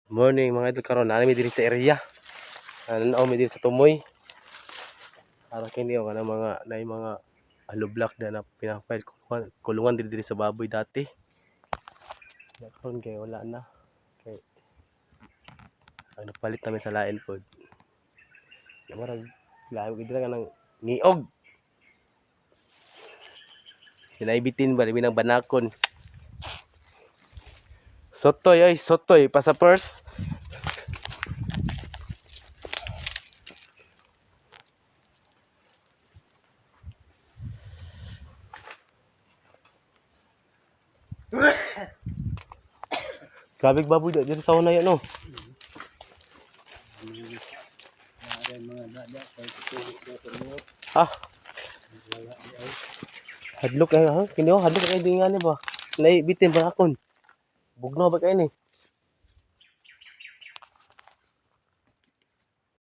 Morning mga idol, karon na mi diri sa area. Nanaw mi diri sa Tumoy. Para kini o kanang mga nay mga block na pinafile kulungan diri sa baboy dati. Karon kay wala na. Kay ang napalit namin sa lain pod. Marag layo gid ra kanang niog. Sinaibitin ba mi nang banakon. Sotoy ay sotoy pa sa purse. Grabe baboy diri sa una yan no. Ah. Hadlok ay ha, kini hadlok ay dingani ba. Nay bitin ba akon. Bugnaw ba kay ni?